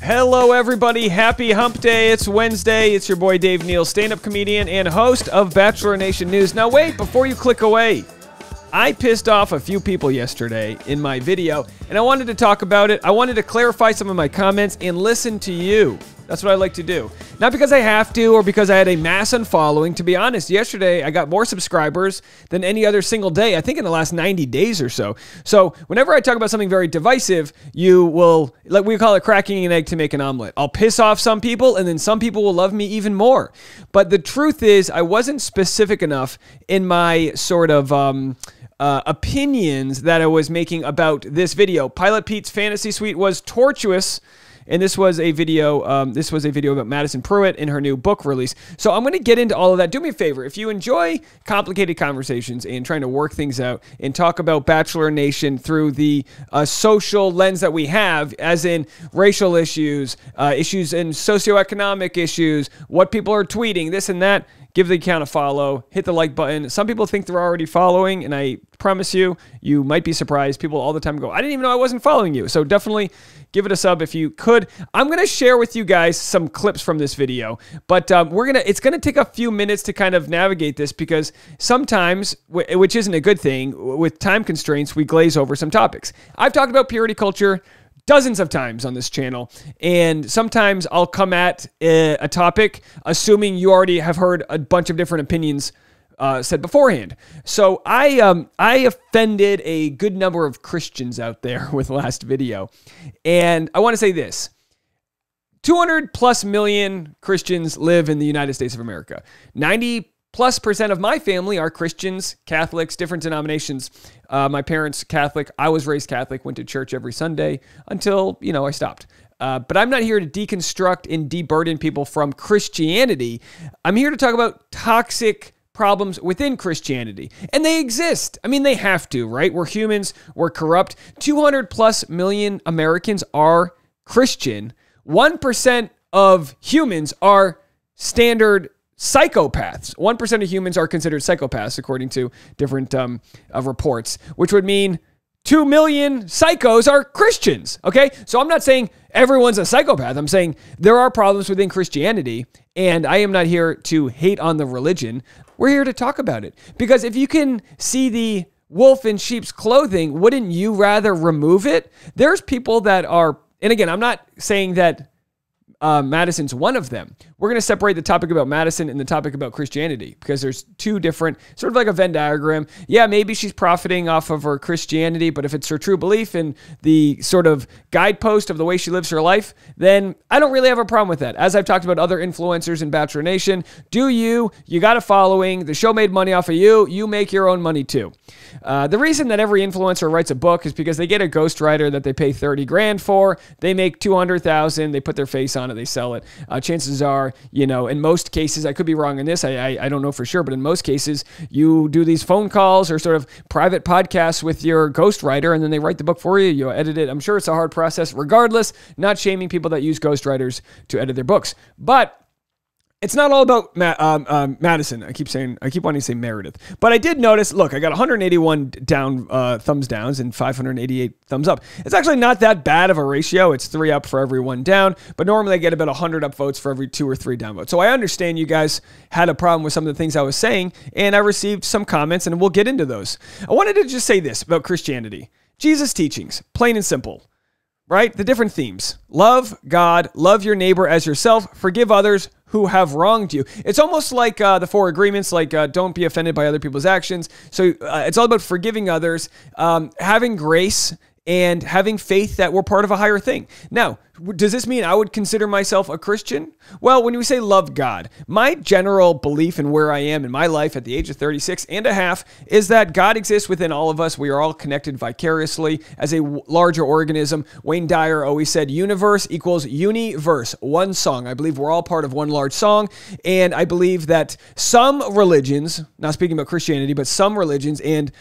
Hello, everybody. Happy hump day. It's Wednesday. It's your boy, Dave Neal, stand-up comedian and host of Bachelor Nation News. Now, wait, before you click away, I pissed off a few people yesterday in my video, and I wanted to talk about it. I wanted to clarify some of my comments and listen to you. That's what I like to do. Not because I have to or because I had a mass unfollowing. To be honest, yesterday I got more subscribers than any other single day, I think in the last 90 days or so. So whenever I talk about something very divisive, you will, like we call it cracking an egg to make an omelet. I'll piss off some people and then some people will love me even more. But the truth is I wasn't specific enough in my sort of opinions that I was making about this video. Pilot Pete's Fantasy Suite was tortuous. And this was a video. About Madison Prewett in her new book release. So I'm going to get into all of that. Do me a favor, if you enjoy complicated conversations and trying to work things out and talk about Bachelor Nation through the social lens that we have, as in racial issues, issues in socioeconomic issues, what people are tweeting, this and that. Give the account a follow, hit the like button. Some people think they're already following, and I promise you, you might be surprised. People all the time go, I didn't even know I wasn't following you. So definitely give it a sub if you could. I'm going to share with you guys some clips from this video, but it's going to take a few minutes to kind of navigate this because sometimes, which isn't a good thing, with time constraints, we glaze over some topics. I've talked about purity culture dozens of times on this channel, and sometimes I'll come at a topic assuming you already have heard a bunch of different opinions said beforehand. So I offended a good number of Christians out there with last video, and I want to say this. 200+ million Christians live in the United States of America. 90+% of my family are Christians, Catholics, different denominations. My parents Catholic. I was raised Catholic, went to church every Sunday until, I stopped. But I'm not here to deconstruct and deburden people from Christianity. I'm here to talk about toxic problems within Christianity. And they exist. I mean, they have to, right? We're humans. We're corrupt. 200+ million Americans are Christian. 1% of humans are standard psychopaths. 1% of humans are considered psychopaths, according to different reports, which would mean 2 million psychos are Christians, okay? So I'm not saying everyone's a psychopath. I'm saying there are problems within Christianity, and I am not here to hate on the religion. We're here to talk about it. Because if you can see the wolf in sheep's clothing, wouldn't you rather remove it? There's people that are, and again, I'm not saying that Madison's one of them. We're going to separate the topic about Madison and the topic about Christianity because there's two different, sort of like a Venn diagram. Yeah, maybe she's profiting off of her Christianity, but if it's her true belief and the sort of guidepost of the way she lives her life, then I don't really have a problem with that. As I've talked about other influencers in Bachelor Nation, you got a following, the show made money off of you, you make your own money too. The reason that every influencer writes a book is because they get a ghostwriter that they pay 30 grand for, they make 200,000, they put their face on it, they sell it. Chances are, in most cases, I could be wrong in this, I don't know for sure, but in most cases, you do these phone calls or sort of private podcasts with your ghostwriter, and then they write the book for you, you edit it. I'm sure it's a hard process. Regardless, not shaming people that use ghostwriters to edit their books. But it's not all about Madison. I keep wanting to say Meredith. But I did notice, look, I got 181 thumbs downs and 588 thumbs up. It's actually not that bad of a ratio. It's 3 up for every 1 down. But normally I get about 100 up votes for every 2 or 3 down votes. So I understand you guys had a problem with some of the things I was saying, and I received some comments, and we'll get into those. I wanted to just say this about Christianity. Jesus' teachings, plain and simple. Right? The different themes. Love God, love your neighbor as yourself, forgive others who have wronged you. It's almost like the 4 agreements, like don't be offended by other people's actions. So it's all about forgiving others, having grace, and having faith that we're part of a higher thing. Now, does this mean I would consider myself a Christian? Well, when we say love God, my general belief in where I am in my life at the age of 36 and a half is that God exists within all of us. We are all connected vicariously as a larger organism. Wayne Dyer always said universe equals universe, one song. I believe we're all part of one large song. And I believe that some religions, not speaking about Christianity, but some religions and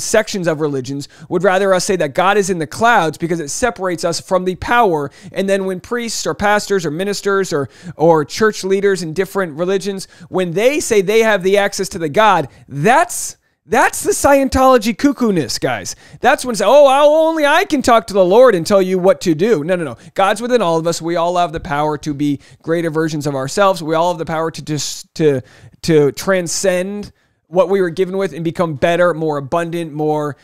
sections of religions would rather us say that God is in the clouds because it separates us from the power. And then when priests or pastors or ministers or church leaders in different religions, when they say they have the access to the God, that's That's the Scientology cuckoo-ness, guys. That's when, only I can talk to the Lord and tell you what to do. No, no, no. God's within all of us. We all have the power to be greater versions of ourselves. We all have the power to transcend what we were given with and become better, more abundant, more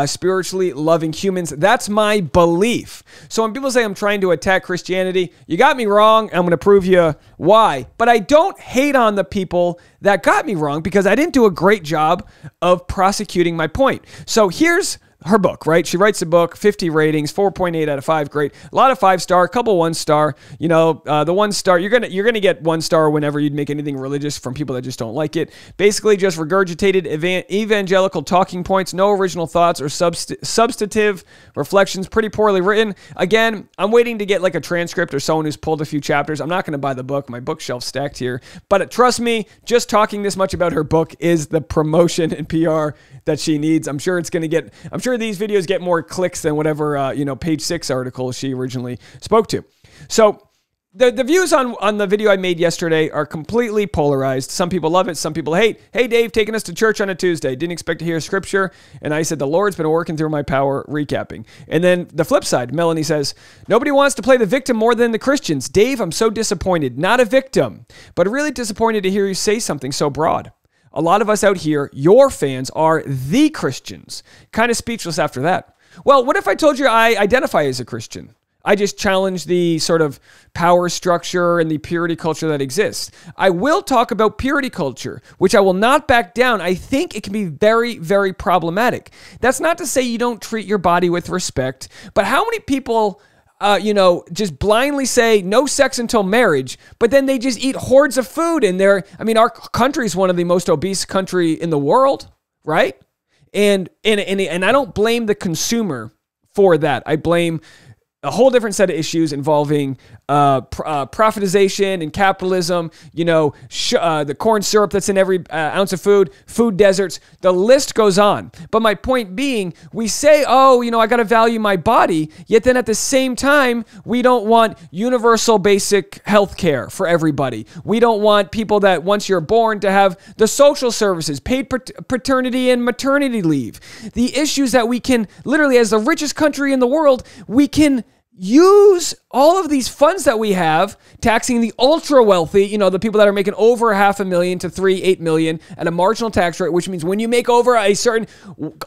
spiritually loving humans. That's my belief. So when people say I'm trying to attack Christianity, you got me wrong. I'm going to prove you why. But I don't hate on the people that got me wrong because I didn't do a great job of prosecuting my point. So here's her book, right? She writes a book, 50 ratings, 4.8 out of 5, great. A lot of 5-star, a couple 1-star. You know, the 1-star, you're gonna get 1-star whenever you'd make anything religious from people that just don't like it. Basically, just regurgitated evangelical talking points, no original thoughts or substantive reflections. Pretty poorly written. Again, I'm waiting to get like a transcript or someone who's pulled a few chapters. I'm not gonna buy the book. My bookshelf's stacked here. But trust me, just talking this much about her book is the promotion and PR that she needs. I'm sure these videos get more clicks than whatever, Page 6 article she originally spoke to. So the views on the video I made yesterday are completely polarized. Some people love it. Some people hate. Hey, Dave, taking us to church on a Tuesday. Didn't expect to hear scripture. And I said, the Lord's been working through my power, recapping. And then the flip side, Melanie says, nobody wants to play the victim more than the Christians. Dave, I'm so disappointed. Not a victim, but really disappointed to hear you say something so broad. A lot of us out here, your fans, are the Christians. Kind of speechless after that. Well, what if I told you I identify as a Christian? I just challenge the sort of power structure and the purity culture that exists. I will talk about purity culture, which I will not back down. I think it can be very, very problematic. That's not to say you don't treat your body with respect, but how many people just blindly say no sex until marriage, but then they just eat hordes of food and our country is one of the most obese country in the world, right? And I don't blame the consumer for that. I blame a whole different set of issues involving profitization and capitalism, the corn syrup that's in every ounce of food deserts, the list goes on. But my point being, we say, I got to value my body, yet then at the same time, we don't want universal basic health care for everybody. We don't want people that once you're born to have the social services, paid paternity and maternity leave. The issues that we can literally, as the richest country in the world, we can use all of these funds that we have, taxing the ultra wealthy, the people that are making over $500,000 to $8 million at a marginal tax rate, which means when you make over a certain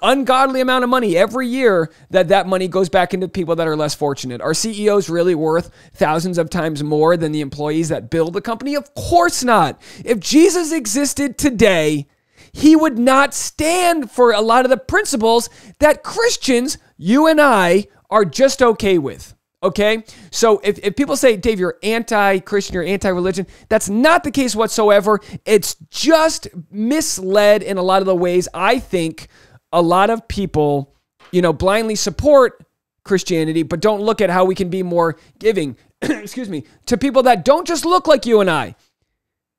ungodly amount of money every year, that money goes back into people that are less fortunate. Are CEOs really worth thousands of times more than the employees that build the company? Of course not. If Jesus existed today, he would not stand for a lot of the principles that Christians, you and I, are just okay with. Okay? So if people say, Dave, you're anti-Christian, you're anti-religion, that's not the case whatsoever. It's just misled in a lot of the ways. I think a lot of people, blindly support Christianity, but don't look at how we can be more giving, to people that don't just look like you and I.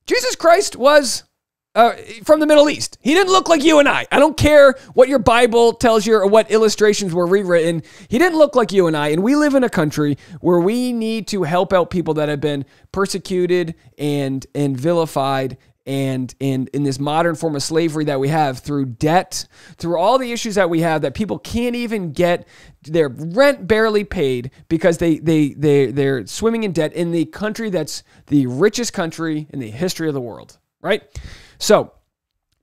Jesus Christ was from the Middle East. He didn't look like you and I. I don't care what your Bible tells you or what illustrations were rewritten. He didn't look like you and I. And we live in a country where we need to help out people that have been persecuted and vilified and in this modern form of slavery that we have through debt, through all the issues that we have that people can't even get their rent barely paid because they're swimming in debt in the country that's the richest country in the history of the world, right? So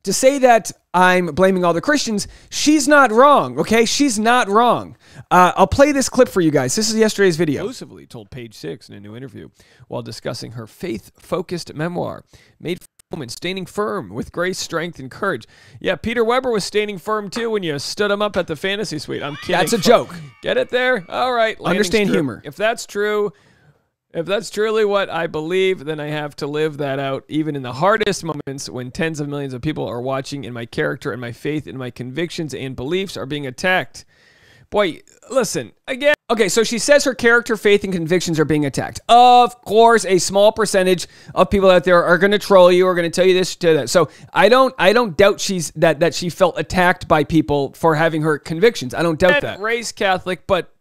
to say that I'm blaming all the Christians, she's not wrong, okay? She's not wrong. I'll play this clip for you guys. This is yesterday's video. Exclusively told Page 6 in a new interview while discussing her faith-focused memoir, Made for Women, Standing Firm with Grace, Strength, and Courage. Yeah, Peter Weber was standing firm too when you stood him up at the fantasy suite. I'm kidding. That's a joke. Get it there? All right. Understand humor. If that's true, if that's truly what I believe, then I have to live that out, even in the hardest moments when tens of millions of people are watching and my character and my faith and my convictions and beliefs are being attacked. Boy, listen, again. Okay, so she says her character, faith, and convictions are being attacked. Of course, a small percentage of people out there are going to troll you, are going to tell you this, to that. So I don't doubt that she felt attacked by people for having her convictions. I don't doubt that. Raised Catholic, but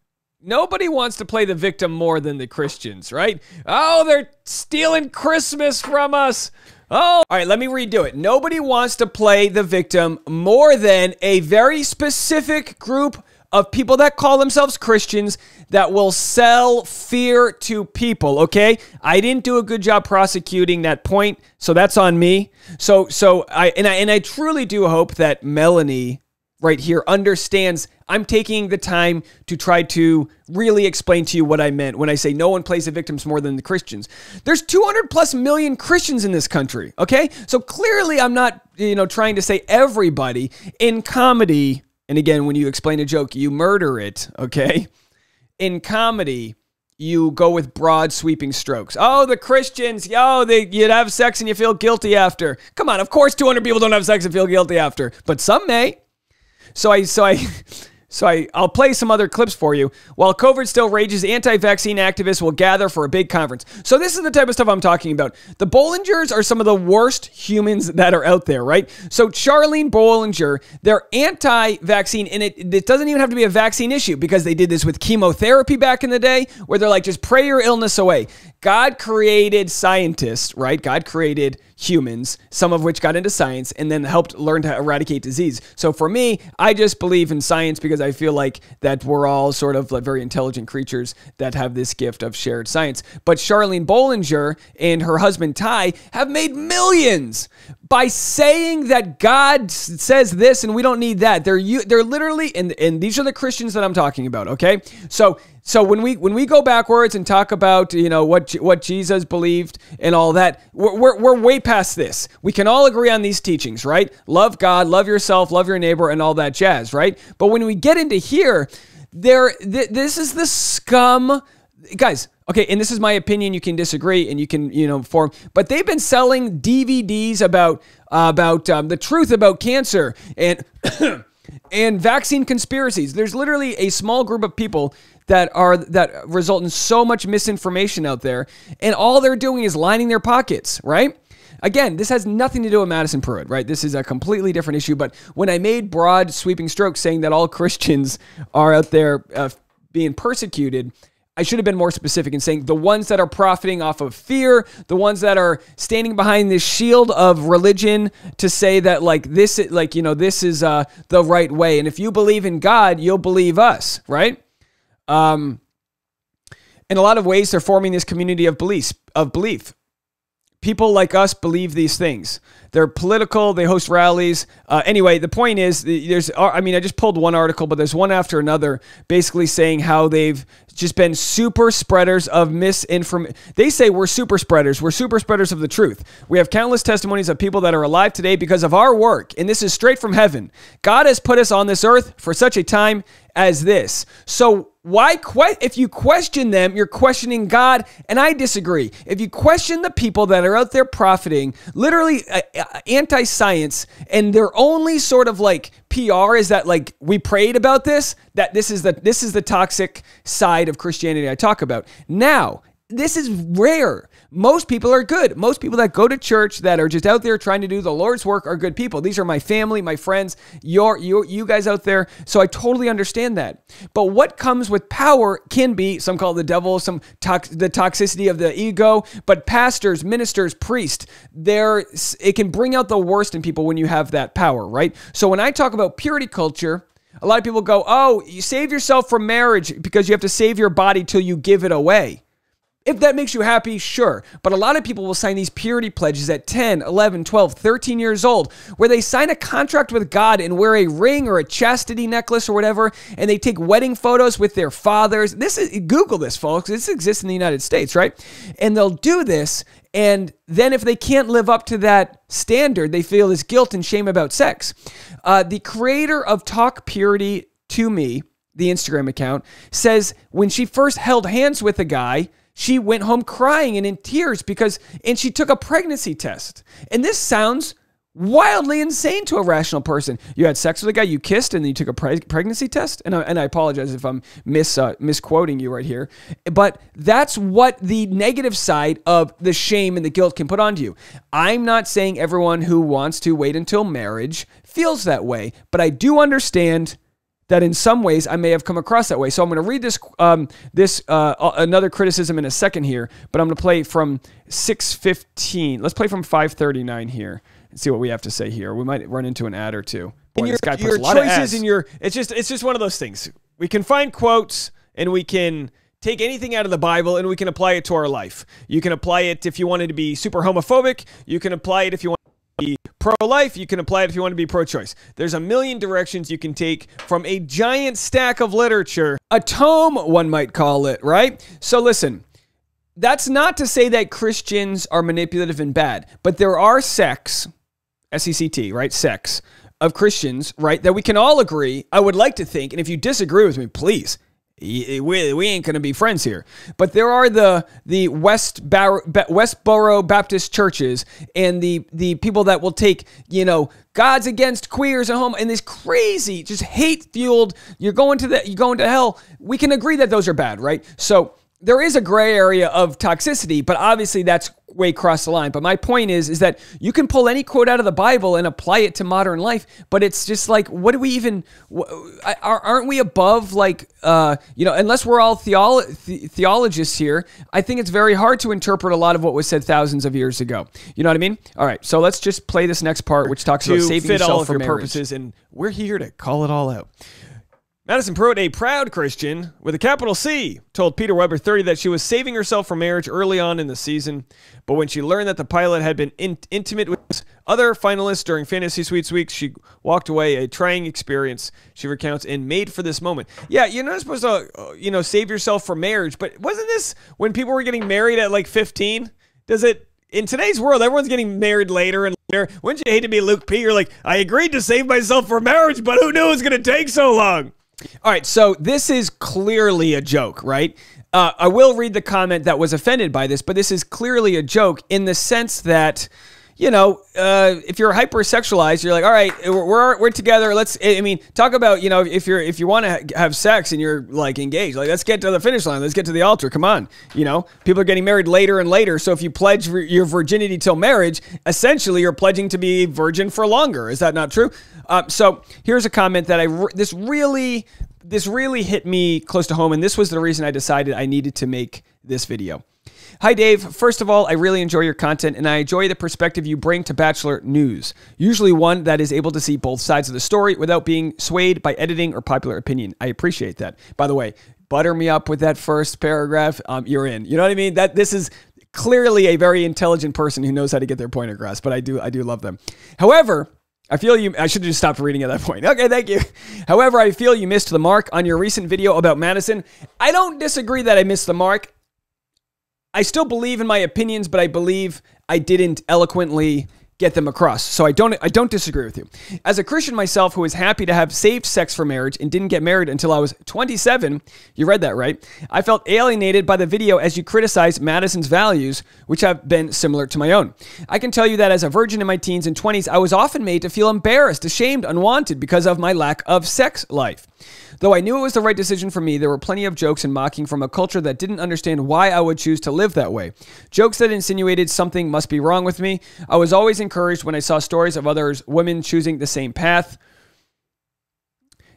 nobody wants to play the victim more than the Christians, right? Oh, they're stealing Christmas from us. Oh, all right, let me redo it. Nobody wants to play the victim more than a very specific group of people that call themselves Christians that will sell fear to people, okay? I didn't do a good job prosecuting that point, so that's on me. I truly do hope that Melanie right here understands I'm taking the time to try to really explain to you what I meant when I say no one plays the victims more than the Christians. There's 200 plus million Christians in this country, okay? So clearly I'm not, trying to say everybody in comedy. And again, when you explain a joke, you murder it, okay? In comedy, you go with broad sweeping strokes. Oh, the Christians, you'd have sex and you feel guilty after. Come on, of course 200 people don't have sex and feel guilty after, but some may. I'll play some other clips for you. While COVID still rages, anti-vaccine activists will gather for a big conference. So this is the type of stuff I'm talking about. The Bollingers are some of the worst humans that are out there, right? So Charlene Bollinger, they're anti-vaccine, and it doesn't even have to be a vaccine issue because they did this with chemotherapy back in the day where they're like, just pray your illness away. God created scientists, right? God created humans, some of which got into science and then helped learn to eradicate disease. So for me, I just believe in science because I feel like that we're all sort of like very intelligent creatures that have this gift of shared science. But Charlene Bollinger and her husband Ty have made millions by saying that God says this and we don't need that. They're literally, and these are the Christians that I'm talking about, okay? So when we go backwards and talk about what Jesus believed and all that, we're way past this. We can all agree on these teachings, right? Love God, love yourself, love your neighbor, and all that jazz, right? But when we get into here, this is the scum, guys. Okay, and this is my opinion. You can disagree, and you can form. But they've been selling DVDs about the truth about cancer and and vaccine conspiracies. There's literally a small group of people that result in so much misinformation out there, and all they're doing is lining their pockets, right? Again, this has nothing to do with Madison Prewett, right? This is a completely different issue. But when I made broad sweeping strokes saying that all Christians are out there being persecuted, I should have been more specific in saying the ones that are profiting off of fear, the ones that are standing behind this shield of religion to say that this is the right way. And if you believe in God, you'll believe us, right? In a lot of ways, they're forming this community of belief. People like us believe these things. They're political. They host rallies. Anyway, the point is, I just pulled one article, but there's one after another basically saying how they've just been super spreaders of misinformation. They say we're super spreaders. We're super spreaders of the truth. We have countless testimonies of people that are alive today because of our work, and this is straight from heaven. God has put us on this earth for such a time as this. So if you question them, you're questioning God, and I disagree. If you question the people that are out there profiting, literally anti-science, and their only sort of PR is that we prayed about this, that this is the toxic side of Christianity I talk about. Now, this is rare. Most people are good. Most people that go to church that are just out there trying to do the Lord's work are good people. These are my family, my friends, you guys out there. So I totally understand that. But what comes with power can be, some call it the devil, the toxicity of the ego, but pastors, ministers, priests, it can bring out the worst in people when you have that power, right? So when I talk about purity culture, a lot of people go, oh, you save yourself from marriage because you have to save your body till you give it away. If that makes you happy, sure. But a lot of people will sign these purity pledges at 10, 11, 12, 13 years old, where they sign a contract with God and wear a ring or a chastity necklace or whatever, and they take wedding photos with their fathers. Google this, folks. This exists in the United States, right? And they'll do this, and then if they can't live up to that standard, they feel this guilt and shame about sex. The creator of Talk Purity to Me, the Instagram account, says when she first held hands with a guy, she went home crying and in tears and she took a pregnancy test. And this sounds wildly insane to a rational person. You had sex with a guy, you kissed, and then you took a pregnancy test? And I apologize if I'm misquoting you right here. But that's what the negative side of the shame and the guilt can put onto you. I'm not saying everyone who wants to wait until marriage feels that way, but I do understand that in some ways I may have come across that way. So I'm going to read this another criticism in a second here, but I'm going to play from 6:15. Let's play from 5:39 here and see what we have to say here. We might run into an ad or two. Boy, this guy puts a lot of ads. It's just one of those things. We can find quotes and we can take anything out of the Bible and we can apply it to our life. You can apply it if you wanted to be super homophobic. You can apply it if you want to be pro-life. You can apply it if you want to be pro-choice. There's a million directions you can take from a giant stack of literature. A tome, one might call it, right? So listen, that's not to say that Christians are manipulative and bad, but there are sects, S-E-C-T, right? Sects of Christians, right? That we can all agree, I would like to think, and if you disagree with me, please, we ain't going to be friends here. But there are the Westboro Baptist churches and the people that will take, God's against queers and home and this crazy, just hate-fueled, you're going to hell. We can agree that those are bad, right? So there is a gray area of toxicity, but obviously that's way across the line. But my point is that you can pull any quote out of the Bible and apply it to modern life, but it's just like, what do we even, aren't we above, like, unless we're all theologists here, I think it's very hard to interpret a lot of what was said thousands of years ago. You know what I mean? All right, so let's just play this next part, which talks about saving yourself all of your purposes, and we're here to call it all out. Madison Prewett, a proud Christian with a capital C, told Peter Weber 30 that she was saving herself for marriage early on in the season, but when she learned that the pilot had been intimate with other finalists during Fantasy Suites week, she walked away, a trying experience, she recounts, and made for this moment. Yeah, you're not supposed to, save yourself for marriage, but wasn't this when people were getting married at like 15? In today's world, everyone's getting married later and later. Wouldn't you hate to be Luke P? You're like, I agreed to save myself for marriage, but who knew it was going to take so long? All right, so this is clearly a joke, right? I will read the comment that was offended by this, but this is clearly a joke in the sense that, if you're hypersexualized, you're like, all right, we're together. Talk about, if you want to have sex and you're like engaged, like, let's get to the finish line. Let's get to the altar. Come on. People are getting married later and later. So if you pledge your virginity till marriage, essentially you're pledging to be a virgin for longer. Is that not true? So here's a comment that this really hit me close to home. And this was the reason I decided I needed to make this video. Hi, Dave. First of all, I really enjoy your content, and I enjoy the perspective you bring to Bachelor news, usually one that is able to see both sides of the story without being swayed by editing or popular opinion. I appreciate that. By the way, butter me up with that first paragraph. You're in. You know what I mean? This is clearly a very intelligent person who knows how to get their point across, but I do love them. However, I should have just stopped reading at that point. Okay, thank you. However, I feel you missed the mark on your recent video about Madison. I don't disagree that I missed the mark. I still believe in my opinions, but I believe I didn't eloquently get them across. So I don't disagree with you. As a Christian myself who is happy to have saved sex for marriage and didn't get married until I was 27, you read that right, I felt alienated by the video as you criticized Madison's values, which have been similar to my own. I can tell you that as a virgin in my teens and 20s, I was often made to feel embarrassed, ashamed, unwanted because of my lack of sex life. Though I knew it was the right decision for me, there were plenty of jokes and mocking from a culture that didn't understand why I would choose to live that way. Jokes that insinuated something must be wrong with me. I was always encouraged when I saw stories of women choosing the same path.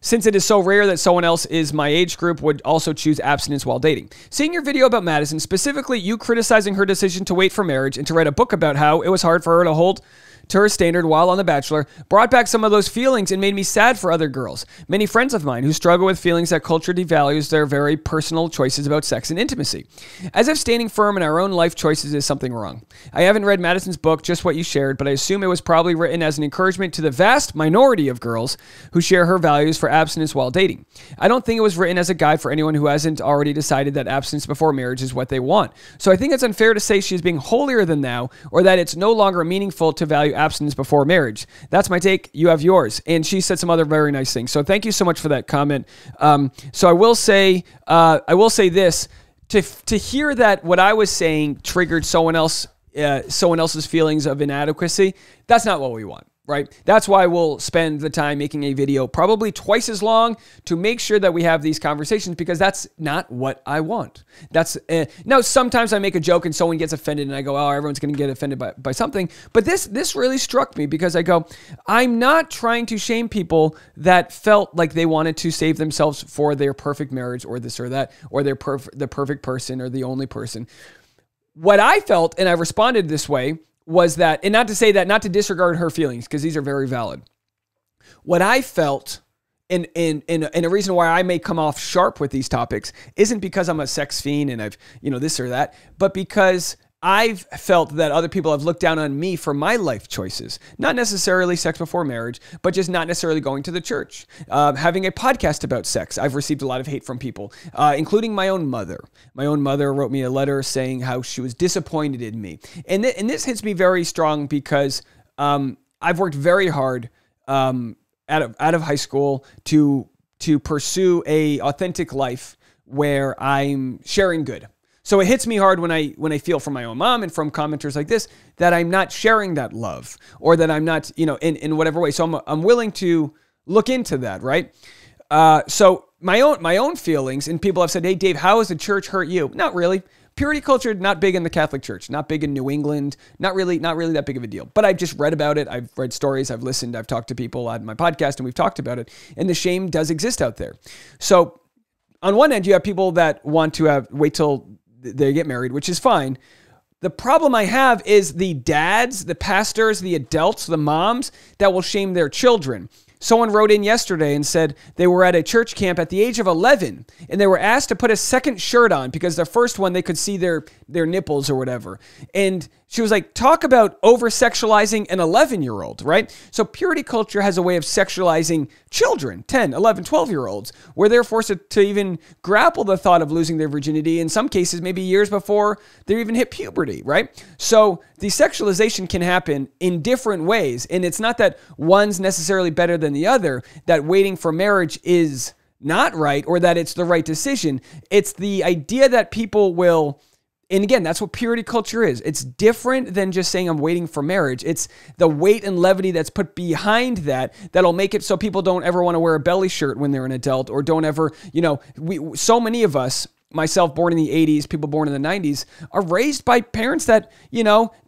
Since it is so rare that someone else is my age group would also choose abstinence while dating. Seeing your video about Madison, specifically you criticizing her decision to wait for marriage and to write a book about how it was hard for her to hold to her standard while on The Bachelor, brought back some of those feelings and made me sad for other girls. Many friends of mine who struggle with feelings that culture devalues their very personal choices about sex and intimacy. As if standing firm in our own life choices is something wrong. I haven't read Madison's book, just what you shared, but I assume it was probably written as an encouragement to the vast minority of girls who share her values for abstinence while dating. I don't think it was written as a guide for anyone who hasn't already decided that abstinence before marriage is what they want. So I think it's unfair to say she is being holier than thou, or that it's no longer meaningful to value abstinence before marriage. That's my take. You have yours. And she said some other very nice things. So thank you so much for that comment. So I will say this, to hear that what I was saying triggered someone else's feelings of inadequacy. That's not what we want. right? That's why we'll spend the time making a video probably twice as long to make sure that we have these conversations, because that's not what I want. That's now sometimes I make a joke and someone gets offended and I go, oh, everyone's going to get offended by something. But this really struck me, because I go, I'm not trying to shame people that felt like they wanted to save themselves for their perfect marriage or this or that, or the perfect person or the only person. What I felt, and I responded this way, was that, and not to say that, not to disregard her feelings, because these are very valid. What I felt, and a reason why I may come off sharp with these topics, isn't because I'm a sex fiend and I've, this or that, but because I've felt that other people have looked down on me for my life choices. Not necessarily sex before marriage, but just not necessarily going to the church. Having a podcast about sex. I've received a lot of hate from people, including my own mother. My own mother wrote me a letter saying how she was disappointed in me. And this hits me very strong, because I've worked very hard out of high school to pursue a authentic life where I'm sharing good. So it hits me hard when I feel from my own mom and from commenters like this that I'm not sharing that love, or that I'm not, in whatever way. So I'm willing to look into that, right? So my own feelings, and people have said, "Hey, Dave, how has the church hurt you?" Not really. Purity culture, not big in the Catholic Church, not big in New England, not really that big of a deal. But I've just read about it. I've read stories. I've listened. I've talked to people on my podcast, and we've talked about it. And the shame does exist out there. So on one end, you have people that want to wait till they get married, which is fine. The problem I have is the dads, the pastors, the adults, the moms that will shame their children. Someone wrote in yesterday and said they were at a church camp at the age of 11, and they were asked to put a second shirt on because the first one they could see their nipples or whatever. And she was like, talk about over-sexualizing an 11-year-old, right? So purity culture has a way of sexualizing children, 10, 11, 12-year-olds, where they're forced to even grapple the thought of losing their virginity, in some cases maybe years before they even hit puberty, right? So the sexualization can happen in different ways, and it's not that one's necessarily better than the other, that waiting for marriage is not right or that it's the right decision. It's the idea that people will... And again, that's what purity culture is. It's different than just saying I'm waiting for marriage. It's the weight and levity that's put behind that'll make it so people don't ever want to wear a belly shirt when they're an adult, or don't ever, so many of us, myself born in the 80s, people born in the 90s, are raised by parents that,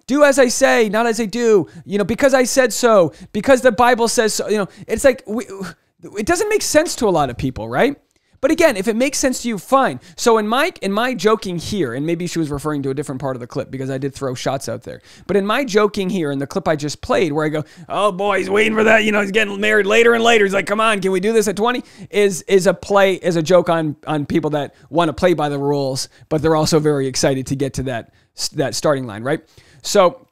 do as I say, not as I do, because I said so, because the Bible says so, it's like, it doesn't make sense to a lot of people, right? But again, if it makes sense to you, fine. So in my joking here, and maybe she was referring to a different part of the clip because I did throw shots out there. But in my joking here, in the clip I just played, where I go, oh boy, he's waiting for that. He's getting married later and later. He's like, come on, can we do this at 20? Is a joke on people that want to play by the rules, but they're also very excited to get to that starting line, right? So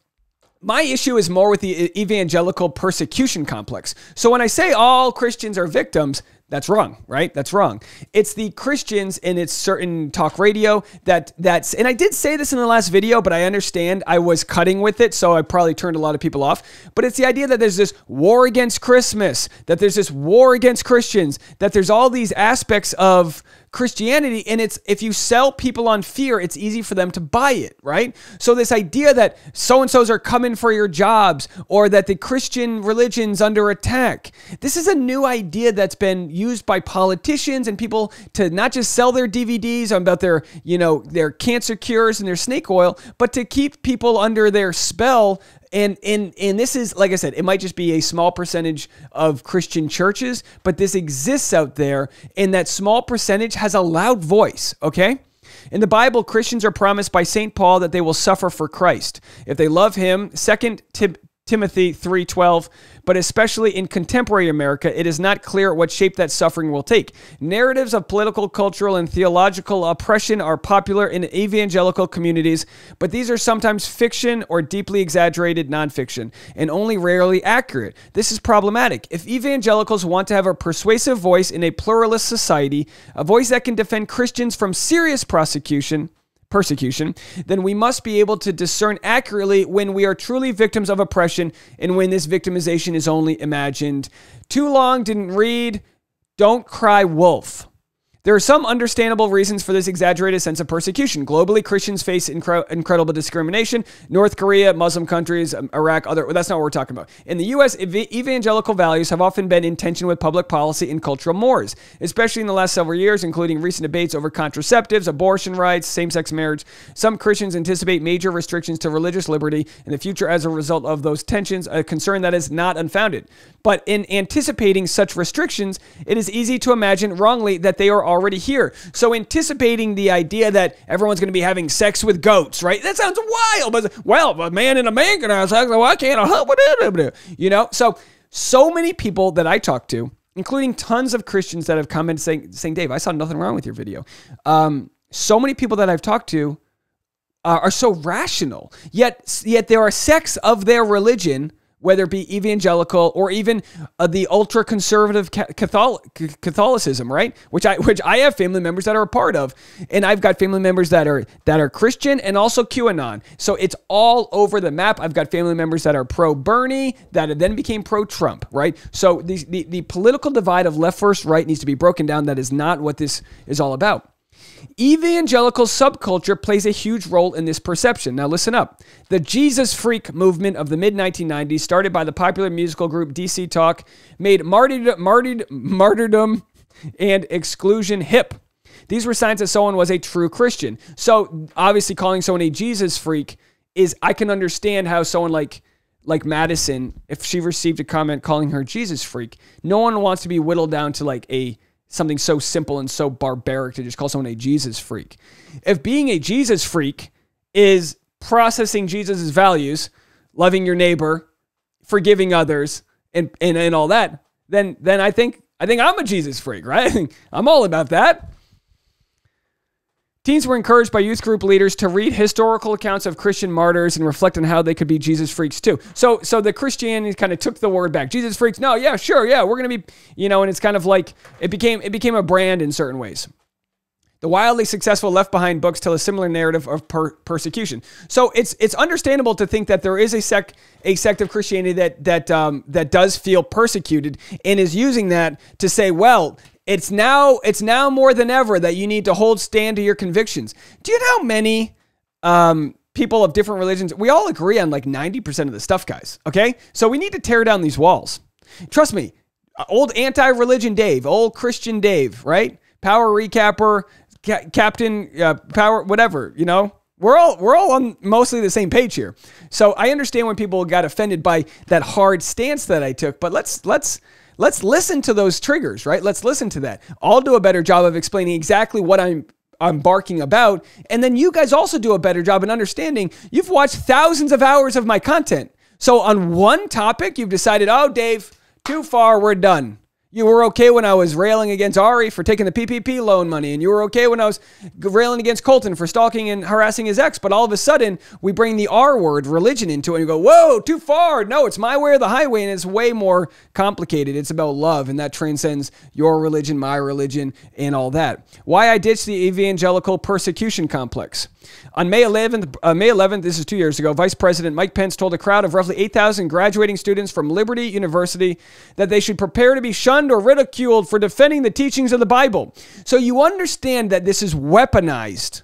my issue is more with the evangelical persecution complex. So when I say all Christians are victims, that's wrong, right? That's wrong. It's the Christians, and it's certain talk radio that's, and I did say this in the last video, but I understand I was cutting with it, so I probably turned a lot of people off. But it's the idea that there's this war against Christmas, that there's this war against Christians, that there's all these aspects of Christianity, and it's, if you sell people on fear, it's easy for them to buy it, right? So this idea that so-and-sos are coming for your jobs, or that the Christian religion's under attack, this is a new idea that's been used by politicians and people to not just sell their DVDs about their cancer cures and their snake oil, but to keep people under their spell. And this is, like I said, it might just be a small percentage of Christian churches, but this exists out there, and that small percentage has a loud voice, okay? In the Bible, Christians are promised by St. Paul that they will suffer for Christ if they love him. 2 Timothy 3:12, but especially in contemporary America, it is not clear what shape that suffering will take. Narratives of political, cultural, and theological oppression are popular in evangelical communities, but these are sometimes fiction or deeply exaggerated nonfiction, and only rarely accurate. This is problematic. If evangelicals want to have a persuasive voice in a pluralist society, a voice that can defend Christians from serious persecution, then we must be able to discern accurately when we are truly victims of oppression and when this victimization is only imagined. Too long, didn't read. Don't cry wolf. There are some understandable reasons for this exaggerated sense of persecution. Globally, Christians face incredible discrimination. North Korea, Muslim countries, Iraq, that's not what we're talking about. In the U.S., evangelical values have often been in tension with public policy and cultural mores, especially in the last several years, including recent debates over contraceptives, abortion rights, same-sex marriage. Some Christians anticipate major restrictions to religious liberty in the future as a result of those tensions, a concern that is not unfounded. But in anticipating such restrictions, it is easy to imagine wrongly that they are already here. So anticipating the idea that everyone's going to be having sex with goats, right? That sounds wild. But, well, a man and a man can have sex. Why can't I help with it? You know? So many people that I talk to, including tons of Christians that have commented saying, Dave, I saw nothing wrong with your video. So many people that I've talked to are so rational, yet there are sects of their religion, whether it be evangelical or even the ultra-conservative Catholicism, right? Which I have family members that are a part of, and I've got family members that are Christian and also QAnon. So it's all over the map. I've got family members that are pro-Bernie that then became pro-Trump, right? So the political divide of left versus right needs to be broken down. That is not what this is all about. Evangelical subculture plays a huge role in this perception. Now listen up. The Jesus Freak movement of the mid-1990s, started by the popular musical group DC Talk, made martyrdom and exclusion hip. These were signs that someone was a true Christian. So obviously calling someone a Jesus freak is, I can understand how someone like Madison, if she received a comment calling her Jesus freak, no one wants to be whittled down to like something so simple and so barbaric to just call someone a Jesus freak. If being a Jesus freak is processing Jesus's values, loving your neighbor, forgiving others, and all that, then I think I'm a Jesus freak, right? I'm all about that. Teens were encouraged by youth group leaders to read historical accounts of Christian martyrs and reflect on how they could be Jesus freaks too. So the Christianity kind of took the word back. Jesus freaks, no, yeah, sure, yeah, we're going to be, and it's kind of like, it became a brand in certain ways. The wildly successful Left Behind books tell a similar narrative of persecution. So it's understandable to think that there is a sect of Christianity that does feel persecuted and is using that to say, well, it's now more than ever that you need to stand to your convictions. Do you know how many people of different religions, we all agree on like 90% of the stuff, guys, okay? So we need to tear down these walls. Trust me, old anti-religion Dave, old Christian Dave, right? Power recapper, captain, power, whatever, We're all on mostly the same page here. So I understand when people got offended by that hard stance that I took, but let's listen to those triggers, right? Let's listen to that. I'll do a better job of explaining exactly what I'm barking about. And then you guys also do a better job in understanding. You've watched thousands of hours of my content. So on one topic, you've decided, oh, Dave, too far, we're done. You were okay when I was railing against Ari for taking the PPP loan money, and you were okay when I was railing against Colton for stalking and harassing his ex, but all of a sudden, we bring the R word, religion, into it, and you go, whoa, too far. No, it's my way or the highway, and it's way more complicated. It's about love, and that transcends your religion, my religion, and all that. Why I ditched the evangelical persecution complex. On May 11th, this is 2 years ago, Vice President Mike Pence told a crowd of roughly 8,000 graduating students from Liberty University that they should prepare to be shunned or ridiculed for defending the teachings of the Bible. So you understand that this is weaponized.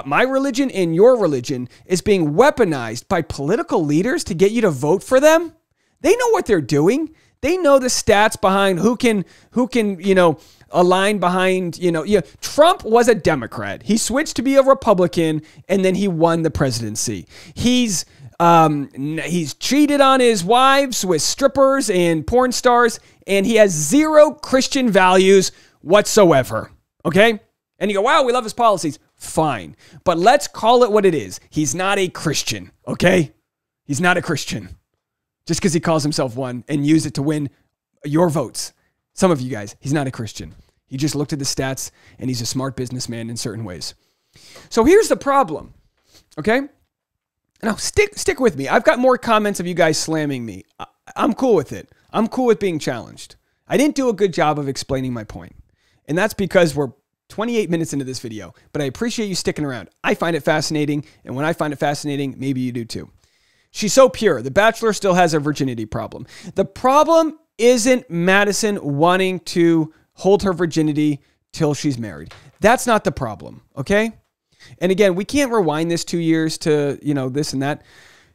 My religion and your religion is being weaponized by political leaders to get you to vote for them. They know what they're doing. They know the stats behind who can, align behind, Trump was a Democrat. He switched to be a Republican, and then he won the presidency. He's cheated on his wives with strippers and porn stars, and he has zero Christian values whatsoever. Okay? And you go, wow, we love his policies. Fine. But let's call it what it is. He's not a Christian. Okay? He's not a Christian. Just because he calls himself one and use it to win your votes. Some of you guys, he's not a Christian. He just looked at the stats, and he's a smart businessman in certain ways. So here's the problem, okay? Now, stick with me. I've got more comments of you guys slamming me. I'm cool with it. I'm cool with being challenged. I didn't do a good job of explaining my point, and that's because we're 28 minutes into this video, but I appreciate you sticking around. I find it fascinating, and when I find it fascinating, maybe you do too. She's so pure. The Bachelor still has a virginity problem. The problem isn't Madison wanting to hold her virginity till she's married. That's not the problem, okay? And again, we can't rewind this 2 years to, this and that.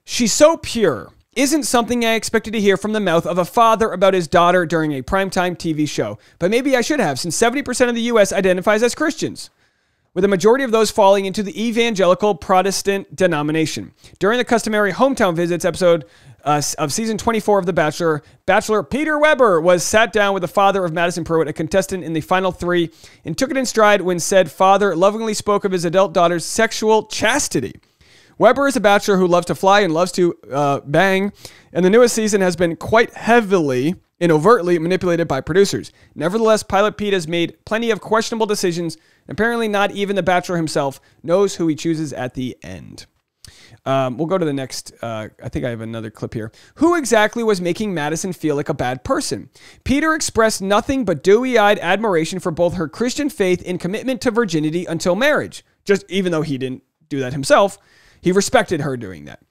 She's so pure isn't something I expected to hear from the mouth of a father about his daughter during a primetime TV show. But maybe I should have, since 70% of the U.S. identifies as Christians, with a majority of those falling into the evangelical Protestant denomination. During the customary hometown visits episode of season 24 of The Bachelor, Bachelor Peter Weber was sat down with the father of Madison Prewett, a contestant in the final 3, and took it in stride when said father lovingly spoke of his adult daughter's sexual chastity. Weber is a bachelor who loves to fly and loves to bang, and the newest season has been quite heavily and overtly manipulated by producers. Nevertheless, Pilot Pete has made plenty of questionable decisions. Apparently not even the bachelor himself knows who he chooses at the end. We'll go to the next. I think I have another clip here. Who exactly was making Madison feel like a bad person? Peter expressed nothing but dewy-eyed admiration for both her Christian faith and commitment to virginity until marriage. Just even though he didn't do that himself, he respected her doing that.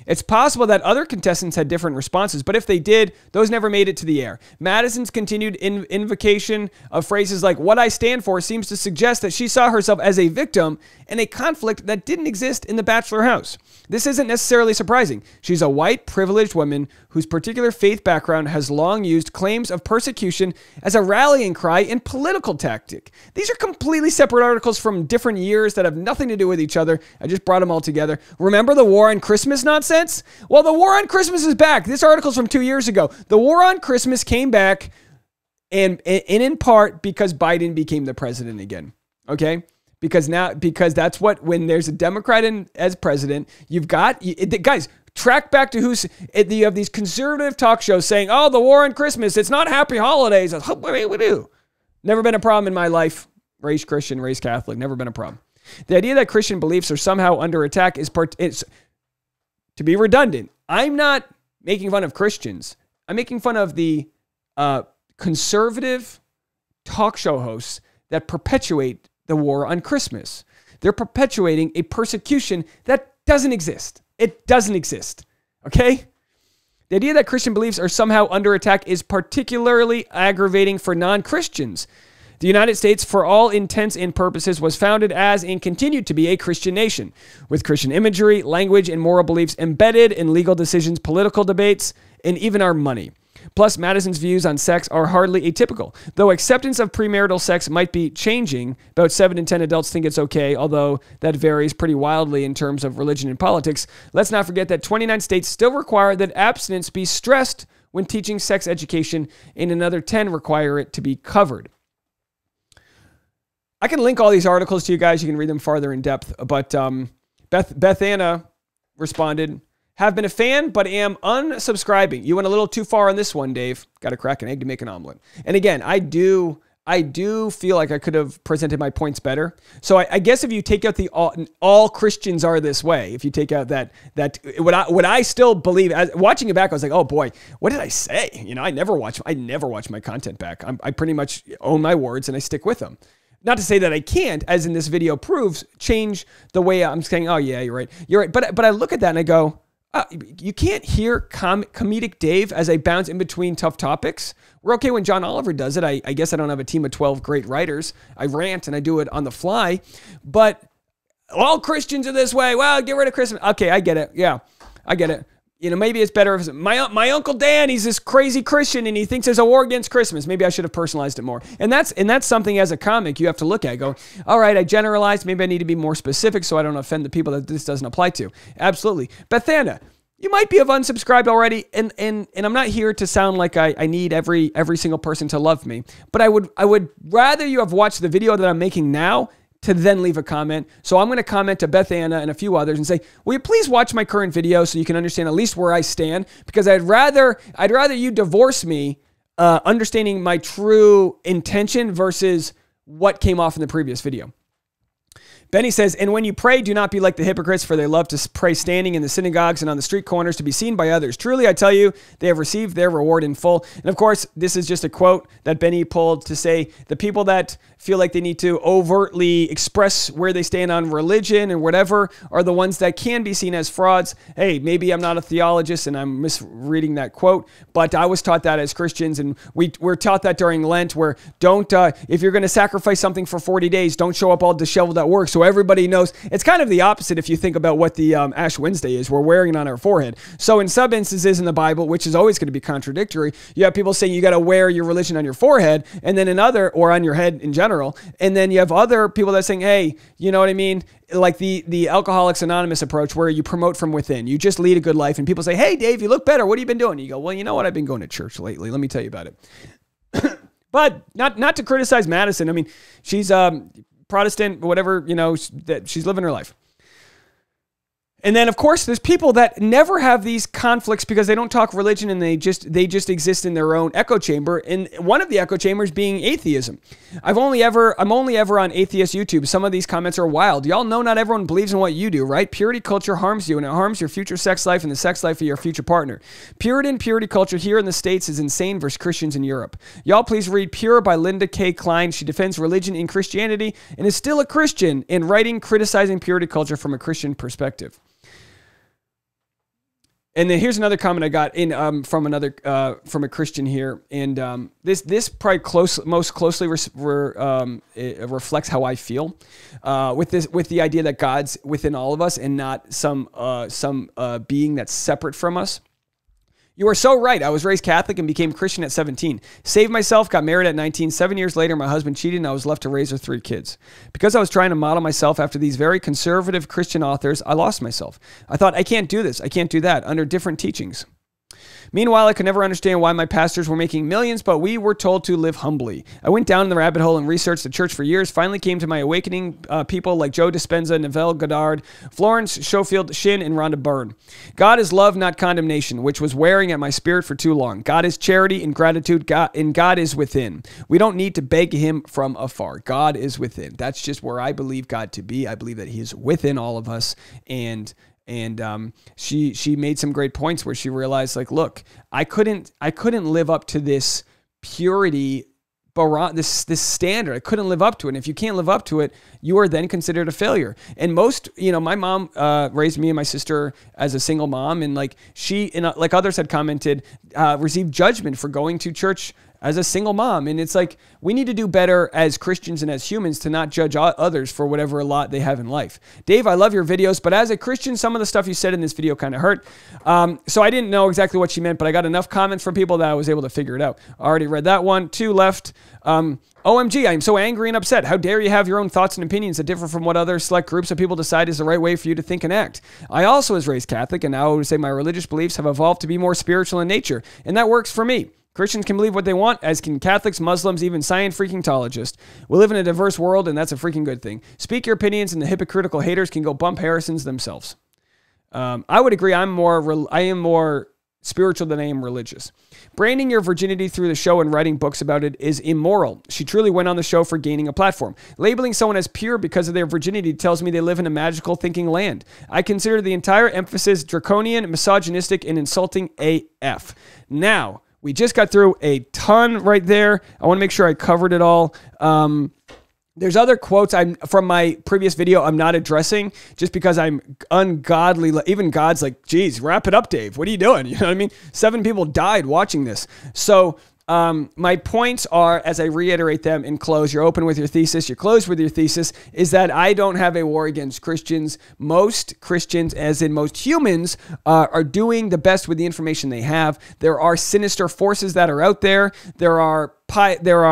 It's possible that other contestants had different responses, but if they did, those never made it to the air. Madison's continued invocation of phrases like "what I stand for" seems to suggest that she saw herself as a victim in a conflict that didn't exist in the Bachelor house. This isn't necessarily surprising. She's a white, privileged woman whose particular faith background has long used claims of persecution as a rallying cry and political tactic. These are completely separate articles from different years that have nothing to do with each other. I just brought them all together. Remember the war on Christmas nonsense? Well, the war on Christmas is back. This article's from 2 years ago. The war on Christmas came back and in part because Biden became the president again. Okay? Because that's what, when there's a Democrat as president, you've got, guys, track back to you have these conservative talk shows saying, oh, the war on Christmas, it's not happy holidays. We do. Never been a problem in my life. Raised Christian, raised Catholic, never been a problem. The idea that Christian beliefs are somehow under attack is to be redundant. I'm not making fun of Christians. I'm making fun of the conservative talk show hosts that perpetuate the war on Christmas. They're perpetuating a persecution that doesn't exist. It doesn't exist. Okay? The idea that Christian beliefs are somehow under attack is particularly aggravating for non-Christians. The United States, for all intents and purposes, was founded as and continued to be a Christian nation, with Christian imagery, language, and moral beliefs embedded in legal decisions, political debates, and even our money. Plus, Madison's views on sex are hardly atypical. Though acceptance of premarital sex might be changing, about 7 in 10 adults think it's okay, although that varies pretty wildly in terms of religion and politics. Let's not forget that 29 states still require that abstinence be stressed when teaching sex education, and another 10 require it to be covered. I can link all these articles to you guys. You can read them farther in depth. But Beth Anna responded, have been a fan, but am unsubscribing. You went a little too far on this one, Dave. Got to crack an egg to make an omelet. And again, I do feel like I could have presented my points better. So I guess if you take out the all Christians are this way, if you take out that what I still believe, as watching it back, I was like, oh boy, what did I say? I never watch my content back. I pretty much own my words and I stick with them. Not to say that I can't, as in this video proves, change the way I'm saying, oh yeah, you're right. But I look at that and I go, you can't hear comedic Dave as I bounce in between tough topics. We're okay when John Oliver does it. I guess I don't have a team of 12 great writers. I rant and I do it on the fly. But all Christians are this way. Well, get rid of Christmas. Okay, I get it. Yeah, I get it. Maybe it's better if my Uncle Dan, he's this crazy Christian and he thinks there's a war against Christmas. Maybe I should have personalized it more. And that's something as a comic you have to look at. Go, all right, I generalized. Maybe I need to be more specific so I don't offend the people that this doesn't apply to. Absolutely. Bethana, you might be have unsubscribed already, and I'm not here to sound like I need every single person to love me. But I would rather you have watched the video that I'm making now to then leave a comment. So I'm going to comment to Beth Anna and a few others and say, will you please watch my current video so you can understand at least where I stand? Because I'd rather you divorce me understanding my true intention versus what came off in the previous video. Benny says, and when you pray, do not be like the hypocrites, for they love to pray standing in the synagogues and on the street corners to be seen by others. Truly, I tell you, they have received their reward in full. And of course, this is just a quote that Benny pulled to say the people that feel like they need to overtly express where they stand on religion and whatever are the ones that can be seen as frauds. Hey, maybe I'm not a theologist and I'm misreading that quote, but I was taught that as Christians, and we're taught that during Lent, where don't, if you're going to sacrifice something for 40 days, don't show up all disheveled at work so everybody knows. It's kind of the opposite if you think about what the Ash Wednesday is. We're wearing it on our forehead. So in some instances in the Bible, which is always going to be contradictory, you have people saying you got to wear your religion on your forehead, and then another, or on your head in general, and then you have other people that are saying, hey, you know what I mean? Like the Alcoholics Anonymous approach, where you promote from within. You just lead a good life, and people say, hey, Dave, you look better. What have you been doing? You go, well, you know what? I've been going to church lately. Let me tell you about it. But not to criticize Madison. I mean, she's Protestant, whatever, you know, that she's living her life. And then, of course, there's people that never have these conflicts because they don't talk religion, and they just exist in their own echo chamber. And one of the echo chambers being atheism. I'm only ever on atheist YouTube. Some of these comments are wild. Y'all know not everyone believes in what you do, right? Purity culture harms you, and it harms your future sex life and the sex life of your future partner. Purity culture here in the States is insane versus Christians in Europe. Y'all please read Pure by Linda K. Klein. She defends religion in Christianity and is still a Christian in writing criticizing purity culture from a Christian perspective. And then here's another comment I got in from a Christian here, and this probably most closely reflects how I feel with the idea that God's within all of us and not some being that's separate from us. You are so right. I was raised Catholic and became Christian at 17. Saved myself, got married at 19. 7 years later, my husband cheated and I was left to raise our 3 kids. Because I was trying to model myself after these very conservative Christian authors, I lost myself. I thought, I can't do this. I can't do that under different teachings. Meanwhile, I could never understand why my pastors were making millions, but we were told to live humbly. I went down in the rabbit hole and researched the church for years, finally came to my awakening people like Joe Dispenza, Neville Goddard, Florence Schofield Shin, and Rhonda Byrne. God is love, not condemnation, which was wearing at my spirit for too long. God is charity and gratitude, and God is within. We don't need to beg him from afar. God is within. That's just where I believe God to be. I believe that he is within all of us, and she made some great points where she realized, like, look, I couldn't live up to this purity, this standard. I couldn't live up to it. And if you can't live up to it, you are then considered a failure. And most, you know, my mom raised me and my sister as a single mom, and like she, and like others had commented, received judgment for going to church as a single mom. And it's like, we need to do better as Christians and as humans to not judge others for whatever lot they have in life. Dave, I love your videos, but as a Christian, some of the stuff you said in this video kind of hurt. So I didn't know exactly what she meant, but I got enough comments from people that I was able to figure it out. I already read that one. 2 left. OMG, I'm so angry and upset. How dare you have your own thoughts and opinions that differ from what other select groups of people decide is the right way for you to think and act. I also was raised Catholic, and now I would say my religious beliefs have evolved to be more spiritual in nature, and that works for me. Christians can believe what they want, as can Catholics, Muslims, even science-freakingologists. We live in a diverse world, and that's a freaking good thing. Speak your opinions, and the hypocritical haters can go bump Harrisons themselves. I would agree. I am more spiritual than I am religious. Branding your virginity through the show and writing books about it is immoral. She truly went on the show for gaining a platform. Labeling someone as pure because of their virginity tells me they live in a magical thinking land. I consider the entire emphasis draconian, misogynistic, and insulting AF. Now, we just got through a ton right there. I want to make sure I covered it all. There's other quotes from my previous video I'm not addressing just because I'm ungodly. Even God's like, geez, wrap it up, Dave. What are you doing? You know what I mean? 7 people died watching this. So my points are, as I reiterate them and close, you're open with your thesis, you're closed with your thesis, is that I don't have a war against Christians. Most Christians, as in most humans, are doing the best with the information they have. There are sinister forces that are out there. There are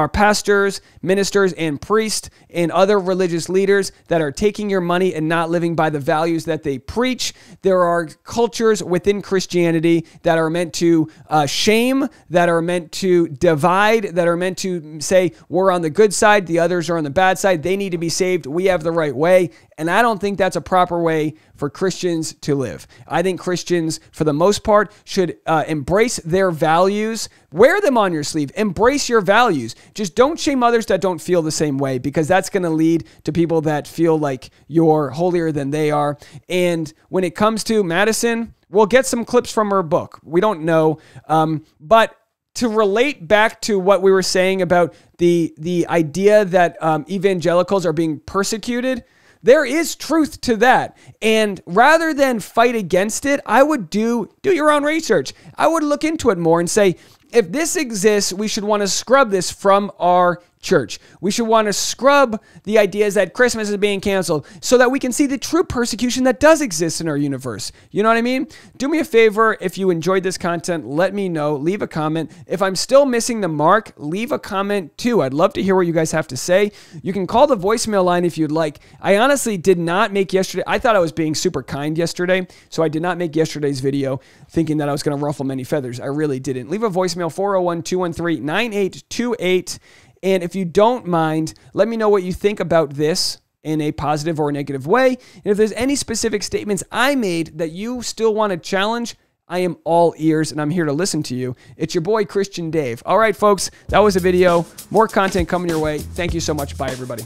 pastors, ministers, and priests and other religious leaders that are taking your money and not living by the values that they preach. There are cultures within Christianity that are meant to shame, that are meant to divide, that are meant to say, we're on the good side, the others are on the bad side. They need to be saved. We have the right way. And I don't think that's a proper way for Christians to live. I think Christians, for the most part, should embrace their values, wear them on your sleeve, embrace your values. Just don't shame others that don't feel the same way, because that's going to lead to people that feel like you're holier than they are. And when it comes to Madison, we'll get some clips from her book. We don't know. But to relate back to what we were saying about the idea that evangelicals are being persecuted, there is truth to that. And rather than fight against it, I would do your own research. I would look into it more and say, if this exists, we should want to scrub this from our church. We should want to scrub the ideas that Christmas is being canceled so that we can see the true persecution that does exist in our universe. You know what I mean? Do me a favor. If you enjoyed this content, let me know. Leave a comment. If I'm still missing the mark, leave a comment too. I'd love to hear what you guys have to say. You can call the voicemail line if you'd like. I honestly did not make yesterday. I thought I was being super kind yesterday, so I did not make yesterday's video thinking that I was going to ruffle many feathers. I really didn't. Leave a voicemail, 401-213-9828. And if you don't mind, let me know what you think about this in a positive or a negative way. And if there's any specific statements I made that you still want to challenge, I am all ears and I'm here to listen to you. It's your boy, Christian Dave. All right, folks, that was a video. More content coming your way. Thank you so much. Bye, everybody.